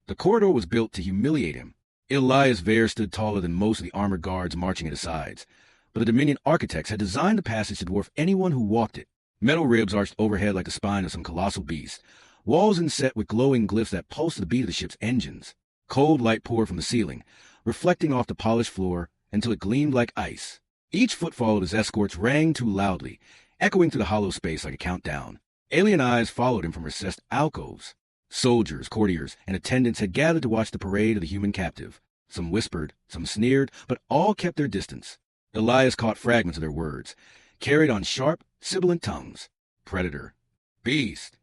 The corridor was built to humiliate him. Elias Vare stood taller than most of the armored guards marching at his sides, but the Dominion architects had designed the passage to dwarf anyone who walked it. Metal ribs arched overhead like the spine of some colossal beast, walls inset with glowing glyphs that pulsed the beat of the ship's engines. Cold light poured from the ceiling, reflecting off the polished floor until it gleamed like ice. Each footfall of his escorts rang too loudly, echoing through the hollow space like a countdown. Alien eyes followed him from recessed alcoves. Soldiers, courtiers, and attendants had gathered to watch the parade of the human captive. Some whispered, some sneered, but all kept their distance. Elias caught fragments of their words, carried on sharp, sibilant tongues. Predator. Beast.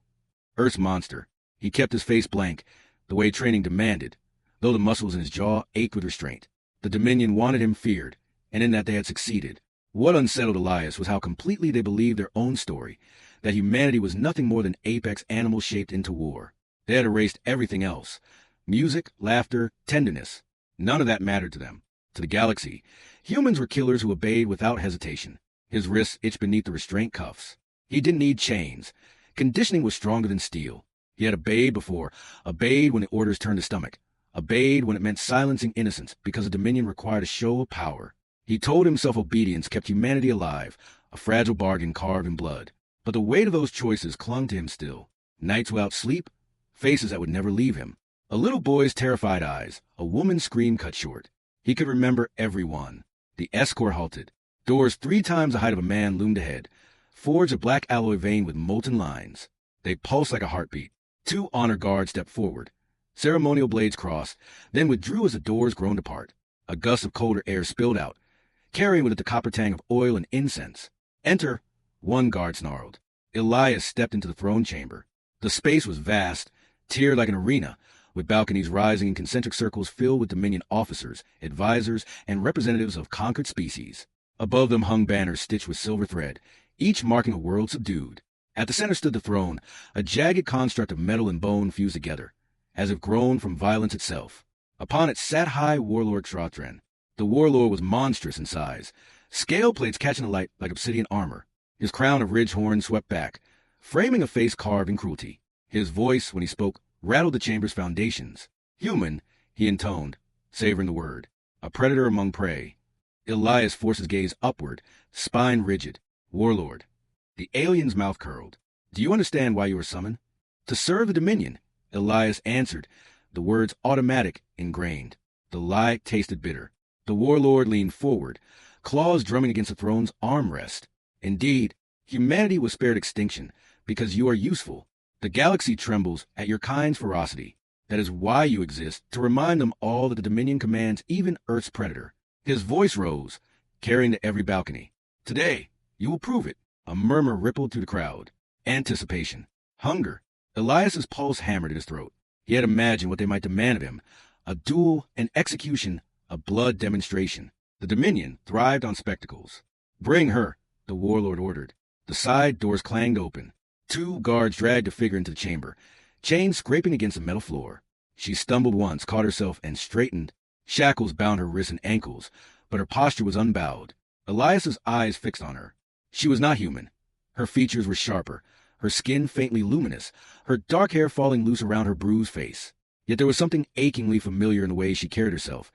Earth's monster. He kept his face blank, the way training demanded, though the muscles in his jaw ached with restraint. The Dominion wanted him feared, and in that they had succeeded. What unsettled Elias was how completely they believed their own story, that humanity was nothing more than apex animals shaped into war. They had erased everything else. Music, laughter, tenderness. None of that mattered to them. To the galaxy, humans were killers who obeyed without hesitation. His wrists itched beneath the restraint cuffs. He didn't need chains. Conditioning was stronger than steel. He had obeyed before, obeyed when the orders turned to stomach, obeyed when it meant silencing innocence because the Dominion required a show of power. He told himself obedience kept humanity alive, a fragile bargain carved in blood. But the weight of those choices clung to him still. Nights without sleep, faces that would never leave him. A little boy's terrified eyes, a woman's scream cut short. He could remember every one. The escort halted. Doors 3 times the height of a man loomed ahead, forged of black alloy veined with molten lines. They pulsed like a heartbeat. 2 honor guards stepped forward. Ceremonial blades crossed, then withdrew as the doors groaned apart. A gust of colder air spilled out, carrying with it the copper tang of oil and incense. Enter, one guard snarled. Elias stepped into the throne chamber. The space was vast, tiered like an arena, with balconies rising in concentric circles filled with Dominion officers, advisors, and representatives of conquered species. Above them hung banners stitched with silver thread, each marking a world subdued. At the center stood the throne, a jagged construct of metal and bone fused together, as if grown from violence itself. Upon it sat High Warlord Shrathren. The warlord was monstrous in size, scale plates catching the light like obsidian armor. His crown of ridged horns swept back, framing a face carved in cruelty. His voice, when he spoke, rattled the chamber's foundations. Human, he intoned, savoring the word. A predator among prey. Elias forced his gaze upward, spine rigid. Warlord. The alien's mouth curled. Do you understand why you were summoned? To serve the Dominion, Elias answered, the words automatic, ingrained. The lie tasted bitter. The warlord leaned forward, claws drumming against the throne's armrest. Indeed, humanity was spared extinction, because you are useful. The galaxy trembles at your kind's ferocity. That is why you exist, to remind them all that the Dominion commands even Earth's predator. His voice rose, carrying to every balcony. Today, you will prove it. A murmur rippled through the crowd. Anticipation. Hunger. Elias's pulse hammered in his throat. He had imagined what they might demand of him. A duel, an execution, a blood demonstration. The Dominion thrived on spectacles. Bring her, the warlord ordered. The side doors clanged open. 2 guards dragged the figure into the chamber, chains scraping against the metal floor. She stumbled once, caught herself, and straightened. Shackles bound her wrists and ankles, but her posture was unbowed. Elias's eyes fixed on her. She was not human. Her features were sharper, her skin faintly luminous, her dark hair falling loose around her bruised face. Yet there was something achingly familiar in the way she carried herself,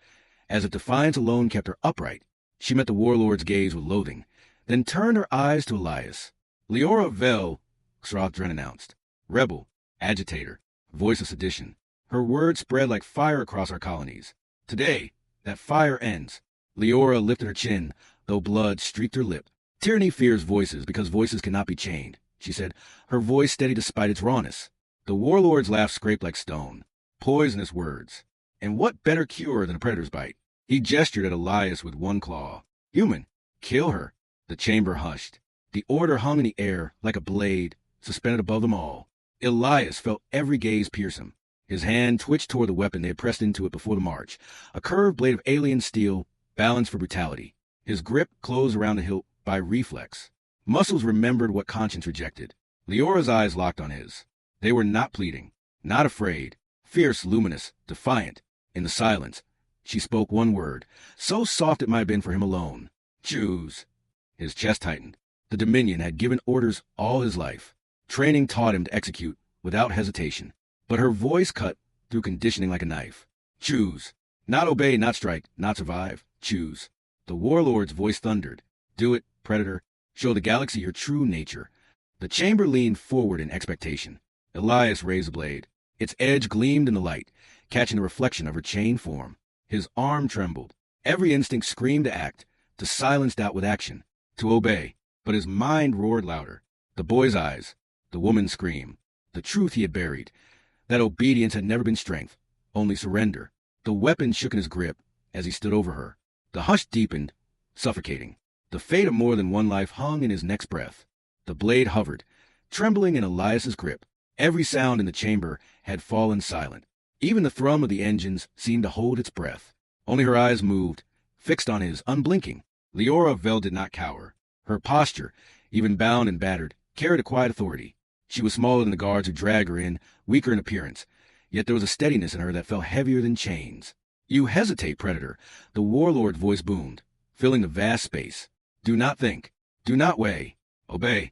as if defiance alone kept her upright. She met the warlord's gaze with loathing, then turned her eyes to Elias. Leora Vel, Shrathren announced. Rebel, agitator, voice of sedition. Her words spread like fire across our colonies. Today, that fire ends. Leora lifted her chin, though blood streaked her lip. Tyranny fears voices because voices cannot be chained, she said, her voice steady despite its rawness. The warlord's laugh scraped like stone. Poisonous words. And what better cure than a predator's bite? He gestured at Elias with one claw. Human, kill her. The chamber hushed. The order hung in the air like a blade, suspended above them all. Elias felt every gaze pierce him. His hand twitched toward the weapon they had pressed into it before the march, a curved blade of alien steel, balanced for brutality. His grip closed around the hilt by reflex. Muscles remembered what conscience rejected. Leora's eyes locked on his. They were not pleading, not afraid, fierce, luminous, defiant. In the silence, she spoke one word, so soft it might have been for him alone. Choose. His chest tightened. The Dominion had given orders all his life. Training taught him to execute without hesitation. But her voice cut through conditioning like a knife. Choose. Not obey, not strike, not survive. Choose. The warlord's voice thundered. Do it, Predator. Show the galaxy your true nature. The chamber leaned forward in expectation. Elias raised the blade. Its edge gleamed in the light, catching the reflection of her chained form. His arm trembled. Every instinct screamed to act, to silence doubt with action, to obey. But his mind roared louder. The boy's eyes, the woman's scream, the truth he had buried, that obedience had never been strength, only surrender. The weapon shook in his grip as he stood over her. The hush deepened, suffocating. The fate of more than one life hung in his next breath. The blade hovered, trembling in Elias's grip. Every sound in the chamber had fallen silent. Even the thrum of the engines seemed to hold its breath. Only her eyes moved, fixed on his, unblinking. Leora Vel did not cower. Her posture, even bound and battered, carried a quiet authority. She was smaller than the guards who dragged her in, weaker in appearance, yet there was a steadiness in her that felt heavier than chains. You hesitate, Predator, the warlord's voice boomed, filling the vast space. Do not think. Do not weigh. Obey.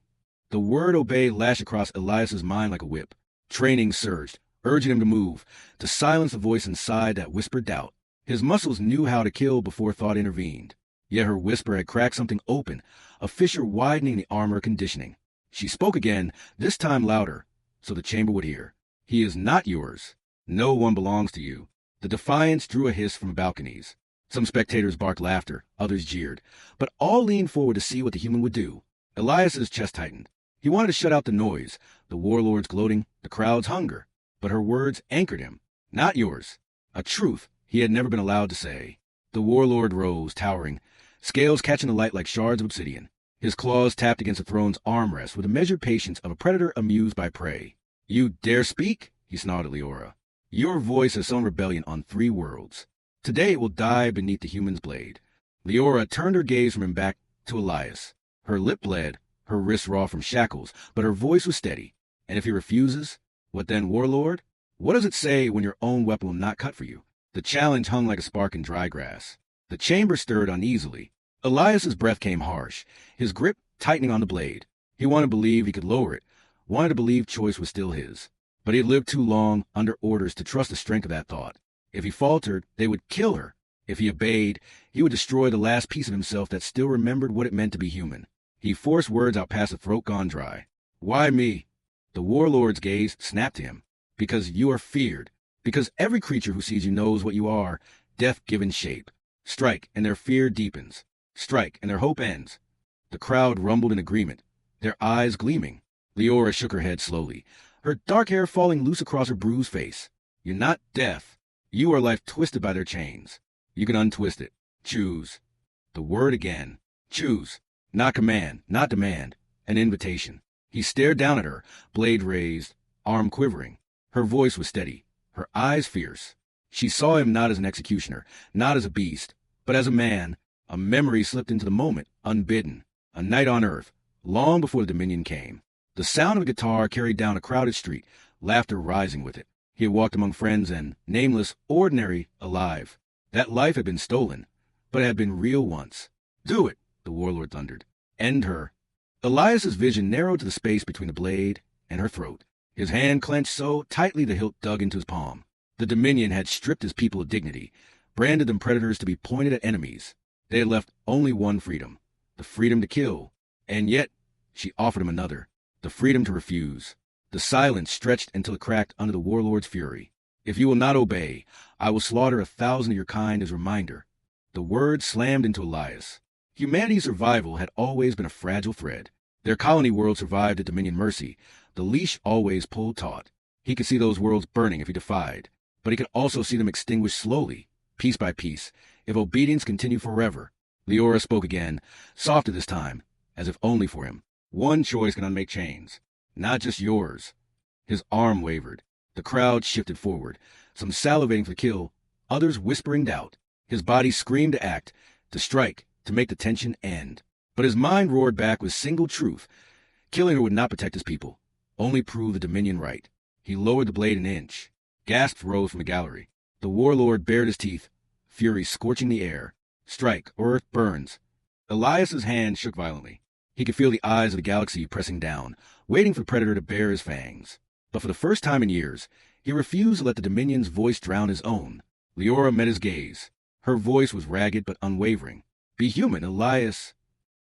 The word obey lashed across Elias's mind like a whip. Training surged, urging him to move, to silence the voice inside that whispered doubt. His muscles knew how to kill before thought intervened. Yet her whisper had cracked something open, a fissure widening the armor conditioning. She spoke again, this time louder, so the chamber would hear. He is not yours. No one belongs to you. The defiance drew a hiss from the balconies. Some spectators barked laughter, others jeered, but all leaned forward to see what the human would do. Elias's chest tightened. He wanted to shut out the noise, the warlord's gloating, the crowd's hunger. But her words anchored him. Not yours. A truth he had never been allowed to say. The warlord rose, towering, scales catching the light like shards of obsidian. His claws tapped against the throne's armrest with the measured patience of a predator amused by prey. You dare speak? He snarled at Leora. Your voice has sown rebellion on 3 worlds. Today it will die beneath the human's blade. Leora turned her gaze from him back to Elias. Her lip bled, her wrists raw from shackles, but her voice was steady. And if he refuses, what then, warlord? What does it say when your own weapon will not cut for you? The challenge hung like a spark in dry grass. The chamber stirred uneasily. Elias's breath came harsh, his grip tightening on the blade. He wanted to believe he could lower it, wanted to believe choice was still his. But he had lived too long under orders to trust the strength of that thought. If he faltered, they would kill her. If he obeyed, he would destroy the last piece of himself that still remembered what it meant to be human. He forced words out past a throat gone dry. Why me? The warlord's gaze snapped to him. Because you are feared. Because every creature who sees you knows what you are, death given shape. Strike, and their fear deepens. Strike, and their hope ends. The crowd rumbled in agreement, their eyes gleaming. Leora shook her head slowly, her dark hair falling loose across her bruised face. You're not death. You are life twisted by their chains. You can untwist it. Choose. The word again. Choose. Not command, not demand. An invitation. He stared down at her, blade raised, arm quivering. Her voice was steady, her eyes fierce. She saw him not as an executioner, not as a beast, but as a man. A memory slipped into the moment, unbidden. A night on Earth, long before the Dominion came. The sound of a guitar carried down a crowded street, laughter rising with it. He had walked among friends and, nameless, ordinary, alive. That life had been stolen, but it had been real once. Do it, the warlord thundered. End her. Elias's vision narrowed to the space between the blade and her throat. His hand clenched so tightly the hilt dug into his palm. The Dominion had stripped his people of dignity, branded them predators to be pointed at enemies. They had left only one freedom, the freedom to kill. And yet, she offered him another, the freedom to refuse. The silence stretched until it cracked under the warlord's fury. If you will not obey, I will slaughter 1,000 of your kind as a reminder. The word slammed into Elias. Humanity's survival had always been a fragile thread. Their colony world survived at Dominion mercy. The leash always pulled taut. He could see those worlds burning if he defied, but he could also see them extinguished slowly, piece by piece, if obedience continued forever. Leora spoke again, softer this time, as if only for him. One choice can unmake chains, not just yours. His arm wavered. The crowd shifted forward, some salivating for the kill, others whispering doubt. His body screamed to act, to strike, to make the tension end. But his mind roared back with single truth. Killing her would not protect his people, only prove the Dominion right. He lowered the blade an inch. Gasps rose from the gallery. The warlord bared his teeth, fury scorching the air. Strike, or earth burns. Elias's hand shook violently. He could feel the eyes of the galaxy pressing down, waiting for the predator to bare his fangs. But for the first time in years, He refused to let the Dominion's voice drown his own. Leora met his gaze. Her voice was ragged but unwavering. "Be human, Elias."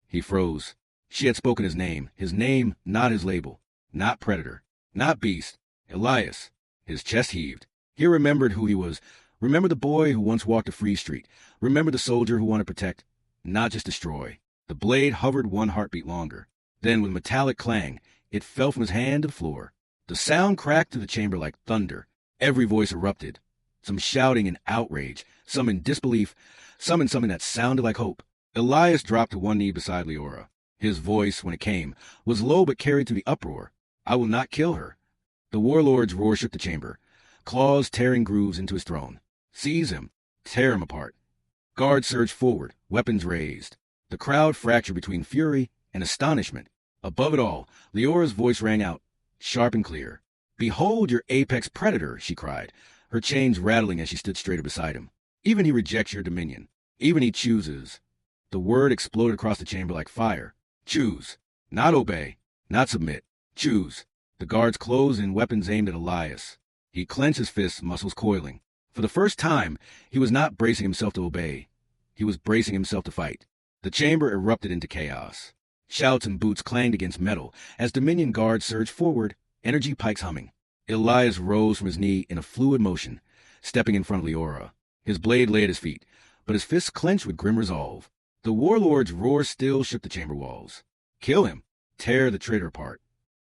He froze. She had spoken his name, not his label. Not predator, not beast. Elias. His chest heaved. He remembered who he was. Remembered the boy who once walked a free street. Remembered the soldier who wanted to protect, not just destroy. The blade hovered one heartbeat longer. Then, with metallic clang, it fell from his hand to the floor. The sound cracked through the chamber like thunder. Every voice erupted. Some shouting in outrage, some in disbelief, some in something that sounded like hope. Elias dropped to one knee beside Leora. His voice, when it came, was low but carried through the uproar. "I will not kill her." The warlord's roar shook the chamber, claws tearing grooves into his throne. "Seize him. Tear him apart." Guards surged forward, weapons raised. The crowd fractured between fury and astonishment. Above it all, Leora's voice rang out, sharp and clear. "Behold your apex predator," she cried, her chains rattling as she stood straighter beside him. "Even he rejects your dominion. Even he chooses." The word exploded across the chamber like fire. "Choose. Not obey. Not submit. Choose." The guards closed in, weapons aimed at Elias. He clenched his fists, muscles coiling. For the first time, he was not bracing himself to obey. He was bracing himself to fight. The chamber erupted into chaos. Shouts and boots clanged against metal as Dominion guards surged forward, energy pikes humming. Elias rose from his knee in a fluid motion, stepping in front of Leora. His blade lay at his feet, but his fists clenched with grim resolve. The warlord's roar still shook the chamber walls. "Kill him. Tear the traitor apart."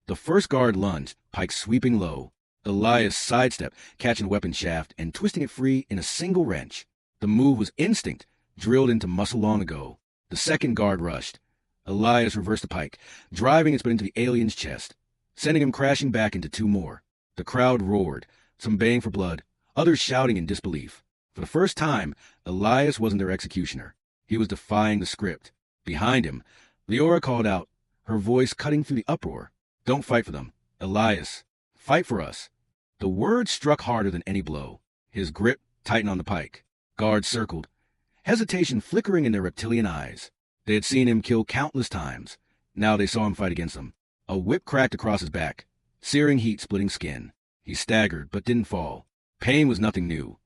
The first guard lunged, pike sweeping low. Elias sidestepped, catching the weapon shaft and twisting it free in a single wrench. The move was instinct, drilled into muscle long ago. The second guard rushed. Elias reversed the pike, driving its butt into the alien's chest, sending him crashing back into two more. The crowd roared, some baying for blood, others shouting in disbelief. For the first time, Elias wasn't their executioner. He was defying the script. Behind him, Leora called out, her voice cutting through the uproar. "Don't fight for them. Elias, fight for us." The word struck harder than any blow. His grip tightened on the pike. Guards circled, hesitation flickering in their reptilian eyes. They had seen him kill countless times. Now they saw him fight against them. A whip cracked across his back, searing heat splitting skin. He staggered, but didn't fall. Pain was nothing new.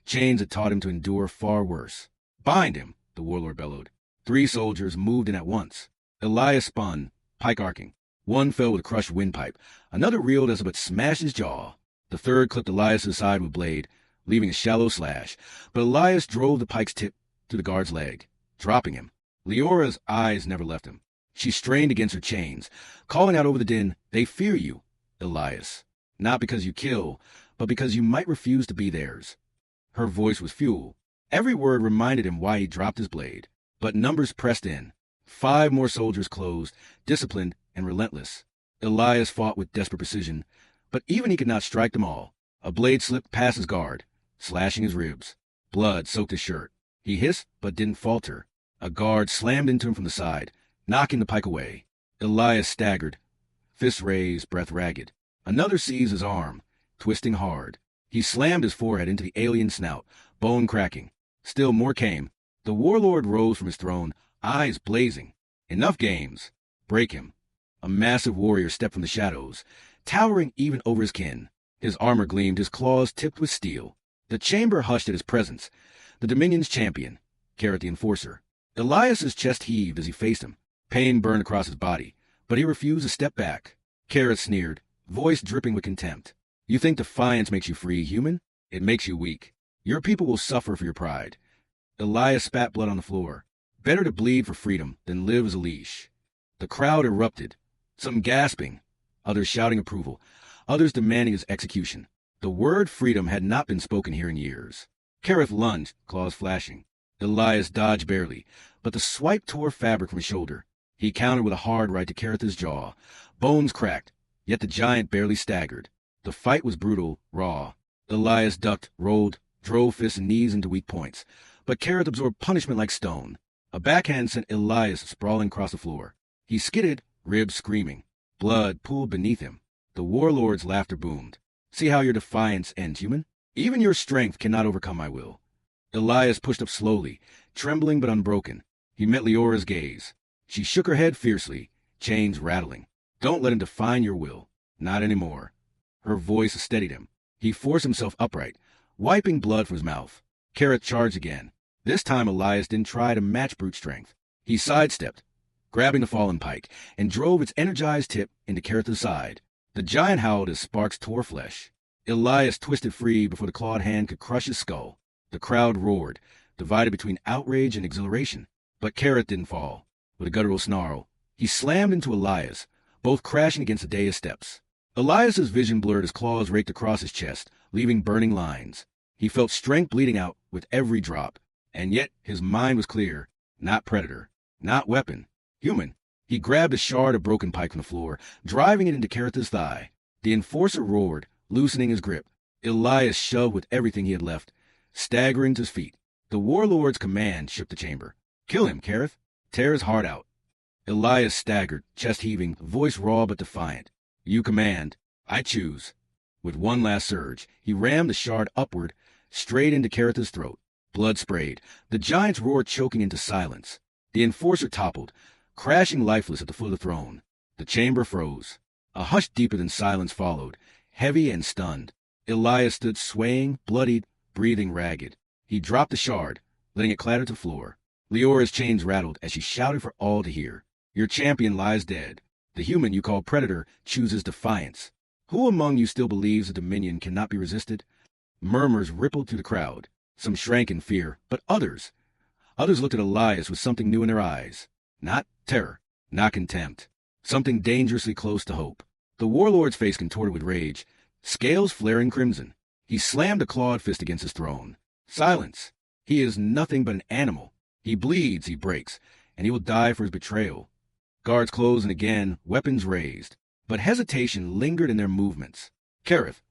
Chains had taught him to endure far worse. "Bind him," the warlord bellowed. 3 soldiers moved in at once. Elias spun, pike arcing. One fell with a crushed windpipe. Another reeled as it but smashed his jaw. The third clipped Elias' side with a blade, leaving a shallow slash. But Elias drove the pike's tip through the guard's leg, dropping him. Leora's eyes never left him. She strained against her chains, calling out over the din, "They fear you, Elias. Not because you kill, but because you might refuse to be theirs." Her voice was fuel. Every word reminded him why he dropped his blade. But numbers pressed in. 5 more soldiers closed, disciplined and relentless. Elias fought with desperate precision, but even he could not strike them all. A blade slipped past his guard, slashing his ribs. Blood soaked his shirt. He hissed, but didn't falter. A guard slammed into him from the side, knocking the pike away. Elias staggered, fists raised, breath ragged. Another seized his arm, twisting hard. He slammed his forehead into the alien snout, bone cracking. Still more came. The warlord rose from his throne, eyes blazing. "Enough games. Break him." A massive warrior stepped from the shadows, towering even over his kin. His armor gleamed, his claws tipped with steel. The chamber hushed at his presence. The Dominion's champion, Carrot the Enforcer. Elias's chest heaved as he faced him. Pain burned across his body, but he refused to step back. Carrot sneered, voice dripping with contempt. "You think defiance makes you free, human? It makes you weak. Your people will suffer for your pride." Elias spat blood on the floor. Better to bleed for freedom than live as a leash. The crowd erupted, some gasping, others shouting approval, others demanding his execution. The word freedom had not been spoken here in years. Carrot lunged, claws flashing. Elias dodged barely, but the swipe tore fabric from his shoulder. He countered with a hard right to Carrot's jaw. Bones cracked, yet the giant barely staggered. The fight was brutal, raw. Elias ducked, rolled, drove fists and knees into weak points, but Carrot absorbed punishment like stone. A backhand sent Elias sprawling across the floor. He skidded, ribs screaming. Blood pooled beneath him. The warlord's laughter boomed. "See how your defiance ends, human? Even your strength cannot overcome my will." Elias pushed up slowly, trembling but unbroken. He met Leora's gaze. She shook her head fiercely, chains rattling. "Don't let him define your will. Not anymore." Her voice steadied him. He forced himself upright, wiping blood from his mouth. Kareth charged again. This time Elias didn't try to match brute strength. He sidestepped, grabbing the fallen pike, and drove its energized tip into Kareth's side. The giant howled as sparks tore flesh. Elias twisted free before the clawed hand could crush his skull. The crowd roared, divided between outrage and exhilaration. But Kareth didn't fall. With a guttural snarl, he slammed into Elias, both crashing against the dais steps. Elias's vision blurred as claws raked across his chest, leaving burning lines. He felt strength bleeding out with every drop, and yet his mind was clear. Not predator, not weapon, human. He grabbed a shard of broken pike from the floor, driving it into Kareth's thigh. The enforcer roared, loosening his grip. Elias shoved with everything he had left, staggering to his feet. The warlord's command shook the chamber. Kill him, Kareth. Tear his heart out. Elias staggered, chest heaving, voice raw but defiant. You command. I choose. With one last surge, he rammed the shard upward, straight into Kareth's throat. Blood sprayed, the giant's roar choking into silence. The enforcer toppled, crashing lifeless at the foot of the throne. The chamber froze. A hush deeper than silence followed, heavy and stunned. Elias stood swaying, bloodied, breathing ragged. He dropped the shard, letting it clatter to the floor. Leora's chains rattled as she shouted for all to hear. Your champion lies dead. The human you call predator chooses defiance. Who among you still believes the dominion cannot be resisted? Murmurs rippled through the crowd. Some shrank in fear, but others looked at Elias with something new in their eyes. Not terror, not contempt. Something dangerously close to hope. The warlord's face contorted with rage, scales flaring crimson. He slammed a clawed fist against his throne. Silence. He is nothing but an animal. He bleeds, he breaks, and he will die for his betrayal. Guards closed and again, weapons raised. But hesitation lingered in their movements. Kareth,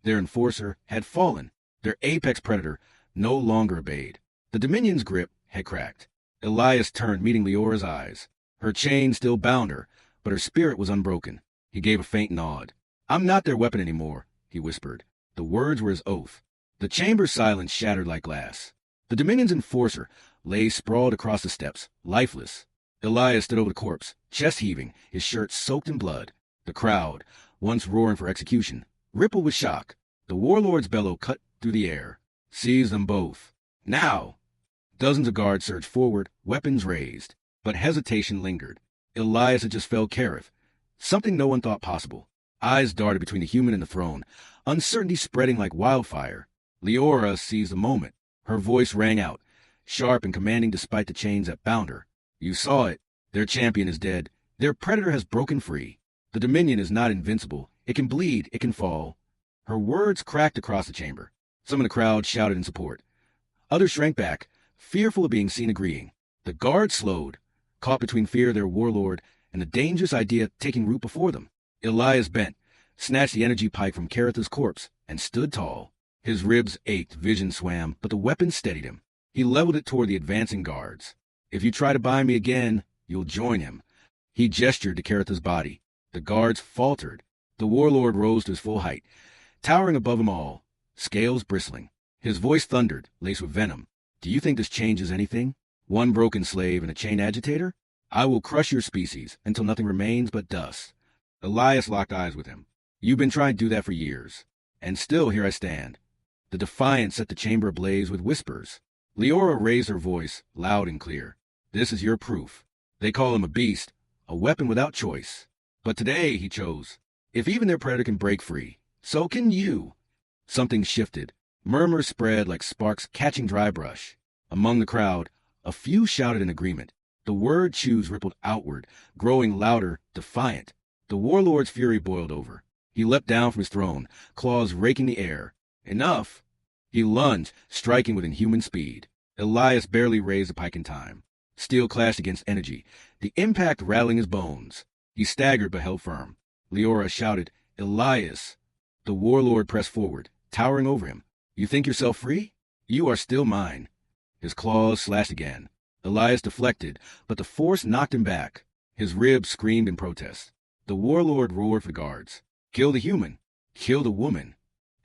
their enforcer, had fallen. Their apex predator no longer obeyed. The Dominion's grip had cracked. Elias turned, meeting Leora's eyes. Her chain still bound her, but her spirit was unbroken. He gave a faint nod. I'm not their weapon anymore, he whispered. The words were his oath. The chamber's silence shattered like glass. The Dominion's enforcer lay sprawled across the steps, lifeless. Elias stood over the corpse, chest heaving, his shirt soaked in blood. The crowd, once roaring for execution, rippled with shock. The warlord's bellow cut through the air. Seize them both. Now! Dozens of guards surged forward, weapons raised. But hesitation lingered. Elias had just felled Kareth, something no one thought possible. Eyes darted between the human and the throne, uncertainty spreading like wildfire. Leora seized the moment. Her voice rang out, sharp and commanding despite the chains that bound her. You saw it. Their champion is dead. Their predator has broken free. The Dominion is not invincible. It can bleed. It can fall. Her words cracked across the chamber. Some in the crowd shouted in support. Others shrank back, fearful of being seen agreeing. The guards slowed, caught between fear of their warlord and the dangerous idea taking root before them. Elias bent, snatched the energy pike from Kareth's corpse, and stood tall. His ribs ached, vision swam, but the weapon steadied him. He leveled it toward the advancing guards. If you try to bind me again, you'll join him. He gestured to Kareth's body. The guards faltered. The warlord rose to his full height, towering above them all, scales bristling. His voice thundered, laced with venom. Do you think this changes anything? One broken slave and a chain agitator? I will crush your species until nothing remains but dust. Elias locked eyes with him. You've been trying to do that for years. And still here I stand. The defiance set the chamber ablaze with whispers. Leora raised her voice, loud and clear. This is your proof. They call him a beast, a weapon without choice. But today he chose. If even their predator can break free, so can you. Something shifted. Murmurs spread like sparks catching dry brush. Among the crowd, a few shouted in agreement. The word choose rippled outward, growing louder, defiant. The warlord's fury boiled over. He leapt down from his throne, claws raking the air. Enough! He lunged, striking with inhuman speed. Elias barely raised the pike in time. Steel clashed against energy, the impact rattling his bones. He staggered but held firm. Leora shouted, Elias! The warlord pressed forward, towering over him. You think yourself free? You are still mine. His claws slashed again. Elias deflected, but the force knocked him back. His ribs screamed in protest. The warlord roared for the guards. Kill the human. Kill the woman.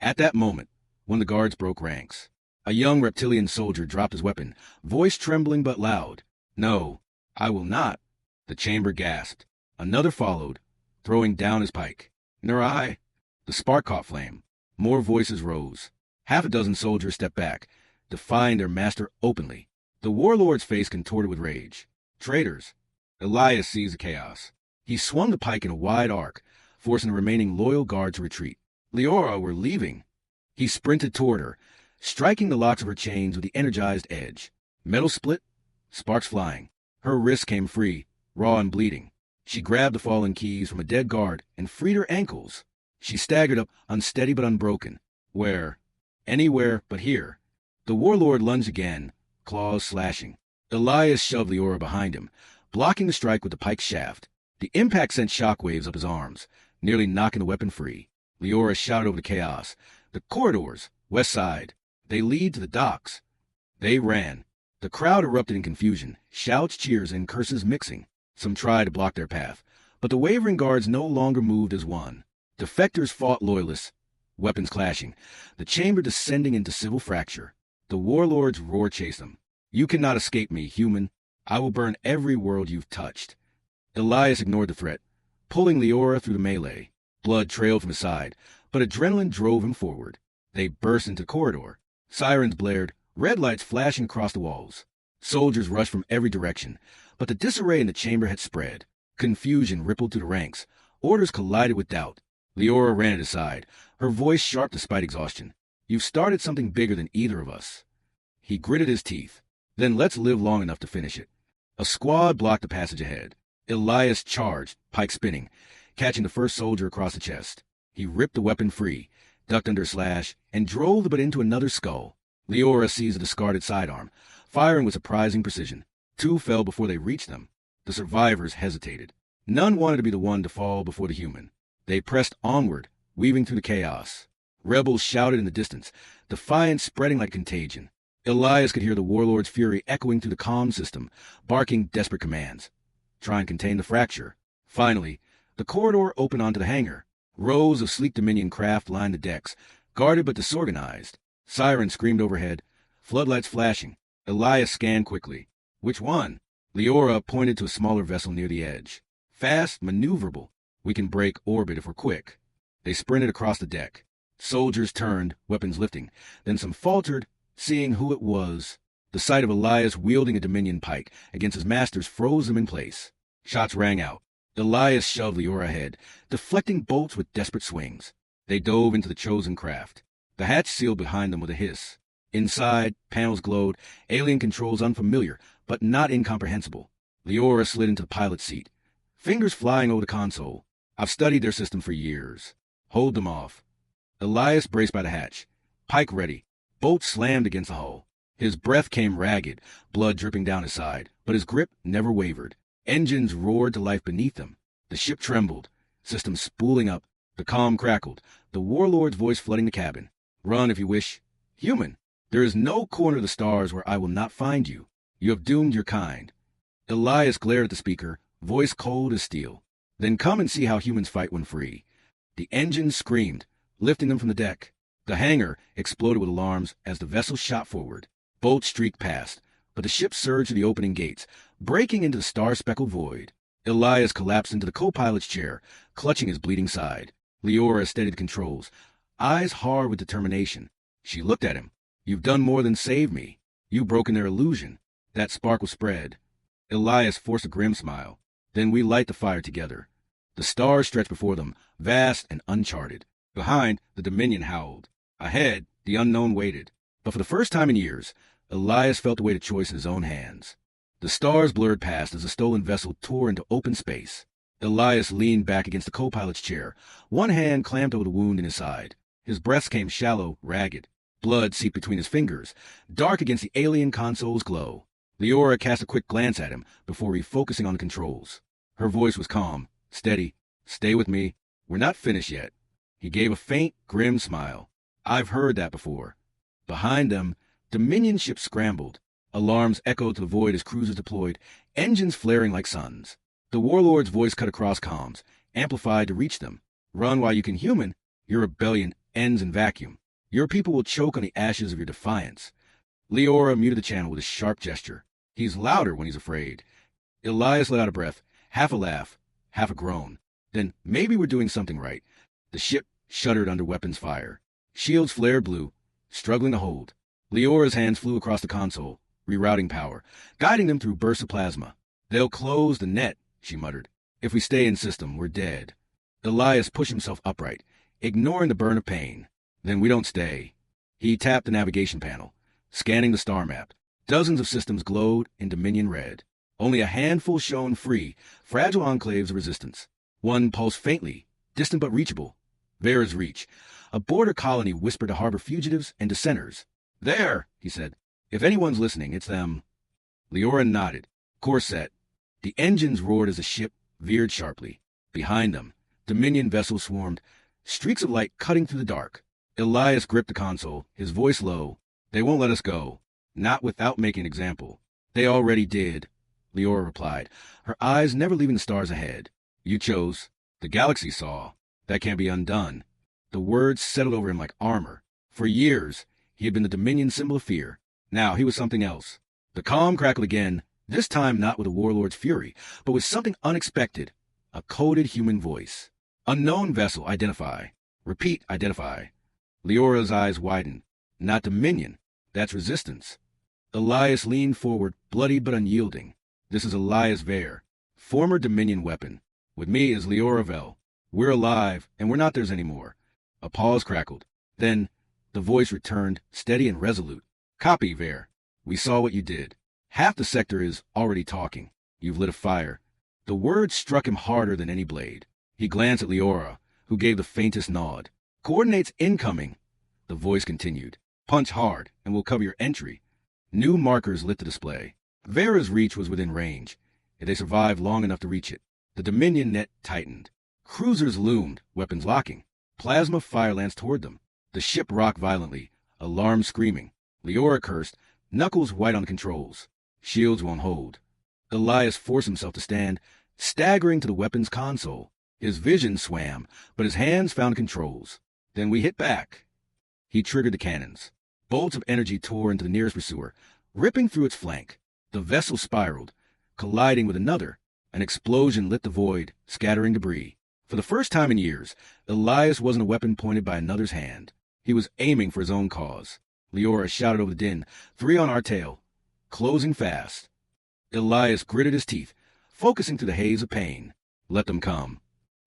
At that moment, one of the guards broke ranks. A young reptilian soldier dropped his weapon, voice trembling but loud. No, I will not. The chamber gasped. Another followed, throwing down his pike. Nor I. The spark caught flame. More voices rose. Half a dozen soldiers stepped back, defying their master openly. The warlord's face contorted with rage. Traitors! Elias seized the chaos. He swung the pike in a wide arc, forcing the remaining loyal guard to retreat. Leora were leaving. He sprinted toward her, striking the locks of her chains with the energized edge. Metal split, sparks flying. Her wrists came free, raw and bleeding. She grabbed the fallen keys from a dead guard and freed her ankles. She staggered up, unsteady but unbroken. Where? Anywhere but here. The warlord lunged again, claws slashing. Elias shoved Leora behind him, blocking the strike with the pike's shaft. The impact sent shockwaves up his arms, nearly knocking the weapon free. Leora shouted over the chaos. The corridors, west side. They lead to the docks. They ran. The crowd erupted in confusion, shouts, cheers, and curses mixing. Some tried to block their path, but the wavering guards no longer moved as one. Defectors fought loyalists, weapons clashing, the chamber descending into civil fracture. The warlord's roar chased them. You cannot escape me, human. I will burn every world you've touched. Elias ignored the threat, pulling Leora through the melee. Blood trailed from his side, but adrenaline drove him forward. They burst into the corridor. Sirens blared, red lights flashing across the walls. Soldiers rushed from every direction, but the disarray in the chamber had spread. Confusion rippled through the ranks. Orders collided with doubt. Leora ran at his side, her voice sharp despite exhaustion. You've started something bigger than either of us. He gritted his teeth. Then let's live long enough to finish it. A squad blocked the passage ahead. Elias charged, pike spinning, catching the first soldier across the chest. He ripped the weapon free, ducked under a slash, and drove the butt into another skull. Leora seized a discarded sidearm, firing with surprising precision. Two fell before they reached them. The survivors hesitated. None wanted to be the one to fall before the human. They pressed onward, weaving through the chaos. Rebels shouted in the distance, defiance spreading like contagion. Elias could hear the warlord's fury echoing through the comm system, barking desperate commands. Try and contain the fracture. Finally, the corridor opened onto the hangar. Rows of sleek Dominion craft lined the decks, guarded but disorganized. Sirens screamed overhead, floodlights flashing. Elias scanned quickly. Which one? Leora pointed to a smaller vessel near the edge. Fast, maneuverable. We can break orbit if we're quick. They sprinted across the deck. Soldiers turned, weapons lifting. Then some faltered, seeing who it was. The sight of Elias wielding a Dominion pike against his masters froze them in place. Shots rang out. Elias shoved Leora ahead, deflecting bolts with desperate swings. They dove into the chosen craft. The hatch sealed behind them with a hiss. Inside, panels glowed, alien controls unfamiliar, but not incomprehensible. Leora slid into the pilot's seat, fingers flying over the console. I've studied their system for years. Hold them off. Elias braced by the hatch, pike ready. Bolts slammed against the hull. His breath came ragged, blood dripping down his side, but his grip never wavered. Engines roared to life beneath them. The ship trembled, systems spooling up. The comm crackled, the warlord's voice flooding the cabin. Run if you wish. Human, there is no corner of the stars where I will not find you. You have doomed your kind. Elias glared at the speaker, voice cold as steel. Then come and see how humans fight when free. The engines screamed, lifting them from the deck. The hangar exploded with alarms as the vessel shot forward. Bolts streaked past, but the ship surged to the opening gates, breaking into the star-speckled void. Elias collapsed into the co-pilot's chair, clutching his bleeding side. Leora steadied the controls, eyes hard with determination. She looked at him. You've done more than save me. You've broken their illusion. That spark will spread. Elias forced a grim smile. Then we light the fire together. The stars stretched before them, vast and uncharted. Behind, the Dominion howled. Ahead, the unknown waited. But for the first time in years, Elias felt the weight of choice in his own hands. The stars blurred past as the stolen vessel tore into open space. Elias leaned back against the co-pilot's chair, one hand clamped over the wound in his side. His breaths came shallow, ragged. Blood seeped between his fingers, dark against the alien console's glow. Leora cast a quick glance at him before refocusing on the controls. Her voice was calm, steady. Stay with me. We're not finished yet. He gave a faint, grim smile. I've heard that before. Behind them, Dominion ships scrambled. Alarms echoed to the void as cruisers deployed, engines flaring like suns. The warlord's voice cut across comms, amplified to reach them. Run while you can, human. Your rebellion ends in vacuum. Your people will choke on the ashes of your defiance. Leora muted the channel with a sharp gesture. He's louder when he's afraid. Elias let out a breath, half a laugh, half a groan. Then maybe we're doing something right. The ship shuddered under weapons fire. Shields flared blue, struggling to hold. Leora's hands flew across the console, rerouting power, guiding them through bursts of plasma. They'll close the net, she muttered. If we stay in system, we're dead. Elias pushed himself upright, ignoring the burn of pain. Then we don't stay. He tapped the navigation panel, scanning the star map. Dozens of systems glowed in Dominion red. Only a handful shone free, fragile enclaves of resistance. One pulsed faintly, distant but reachable. Vera's Reach. A border colony whispered to harbor fugitives and dissenters. There, he said. If anyone's listening, it's them. Leora nodded. Course set. The engines roared as the ship veered sharply. Behind them, Dominion vessels swarmed, streaks of light cutting through the dark. Elias gripped the console, his voice low. They won't let us go. Not without making an example. They already did, Leora replied, her eyes never leaving the stars ahead. You chose. The galaxy saw. That can't be undone. The words settled over him like armor. For years, he had been the Dominion symbol of fear. Now he was something else. The calm crackled again, this time not with a warlord's fury, but with something unexpected. A coded human voice. Unknown vessel, identify. Repeat, identify. Leora's eyes widened. Not Dominion. That's resistance. Elias leaned forward, bloodied but unyielding. This is Elias Vare, former Dominion weapon. With me is Leora Vel. We're alive, and we're not theirs anymore. A pause crackled. Then, the voice returned, steady and resolute. Copy, Vare. We saw what you did. Half the sector is already talking. You've lit a fire. The words struck him harder than any blade. He glanced at Leora, who gave the faintest nod. Coordinates incoming. The voice continued. Punch hard, and we'll cover your entry. New markers lit the display. Vera's Reach was within range, if they survived long enough to reach it. The Dominion net tightened. Cruisers loomed, weapons locking. Plasma fire lanced toward them. The ship rocked violently, alarm screaming. Leora cursed, knuckles white on the controls. Shields won't hold. Elias forced himself to stand, staggering to the weapons console. His vision swam, but his hands found controls. Then we hit back. He triggered the cannons. Bolts of energy tore into the nearest pursuer, ripping through its flank. The vessel spiraled, colliding with another. An explosion lit the void, scattering debris. For the first time in years, Elias wasn't a weapon pointed by another's hand. He was aiming for his own cause. Leora shouted over the din, 3 on our tail. Closing fast. Elias gritted his teeth, focusing through the haze of pain. Let them come.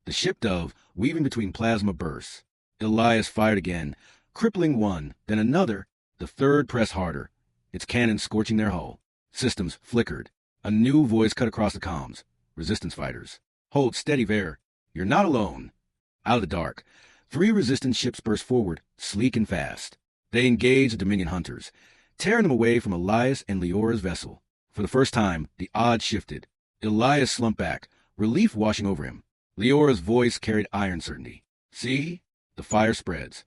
The ship dove, weaving between plasma bursts. Elias fired again, crippling one, then another. The third pressed harder, its cannons scorching their hull. Systems flickered. A new voice cut across the comms. Resistance fighters. Hold steady, Vare. You're not alone. Out of the dark, 3 resistance ships burst forward, sleek and fast. They engaged the Dominion hunters, tearing them away from Elias and Leora's vessel. For the first time, the odds shifted. Elias slumped back, relief washing over him. Leora's voice carried iron certainty. See? The fire spreads.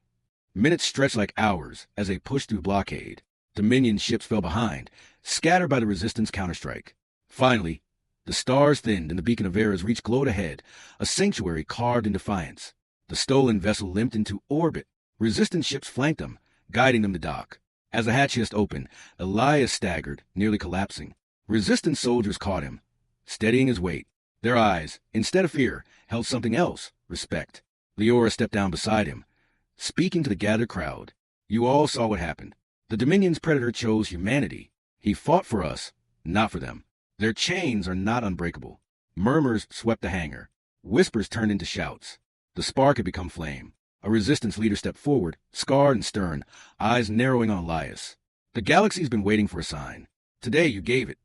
Minutes stretched like hours as they pushed through blockade. Dominion ships fell behind, scattered by the resistance counterstrike. Finally, the stars thinned and the beacon of Vera's Reach glowed ahead, a sanctuary carved in defiance. The stolen vessel limped into orbit. Resistance ships flanked them, guiding them to dock. As the hatch hissed open, Elias staggered, nearly collapsing. Resistance soldiers caught him, steadying his weight. Their eyes, instead of fear, held something else, respect. Leora stepped down beside him, speaking to the gathered crowd. You all saw what happened. The Dominion's predator chose humanity. He fought for us, not for them. Their chains are not unbreakable. Murmurs swept the hangar. Whispers turned into shouts. The spark had become flame. A resistance leader stepped forward, scarred and stern, eyes narrowing on Elias. The galaxy's been waiting for a sign. Today you gave it.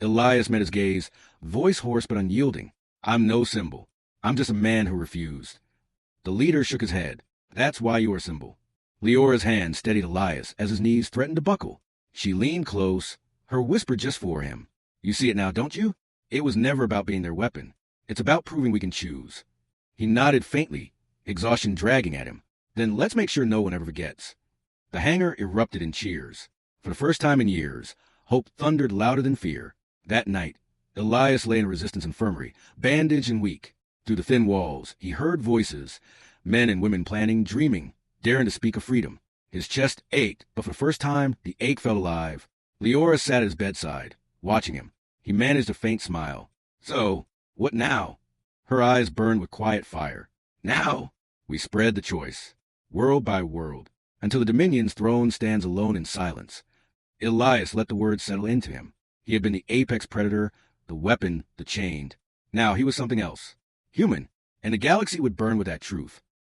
Elias met his gaze, voice hoarse but unyielding. I'm no symbol. I'm just a man who refused. The leader shook his head. That's why you're a symbol. Leora's hand steadied Elias as his knees threatened to buckle. She leaned close, her whisper just for him. You see it now, don't you? It was never about being their weapon. It's about proving we can choose. He nodded faintly, exhaustion dragging at him. Then let's make sure no one ever forgets. The hangar erupted in cheers. For the first time in years, hope thundered louder than fear. That night, Elias lay in a resistance infirmary, bandaged and weak. Through the thin walls, he heard voices, men and women planning, dreaming, daring to speak of freedom. His chest ached, but for the first time, the ache felt alive. Leora sat at his bedside, watching him. He managed a faint smile. So, what now? Her eyes burned with quiet fire. Now, we spread the choice. World by world, until the Dominion's throne stands alone in silence. Elias let the words settle into him. He had been the apex predator, the weapon, the chained. Now he was something else. Human. And the galaxy would burn with that truth.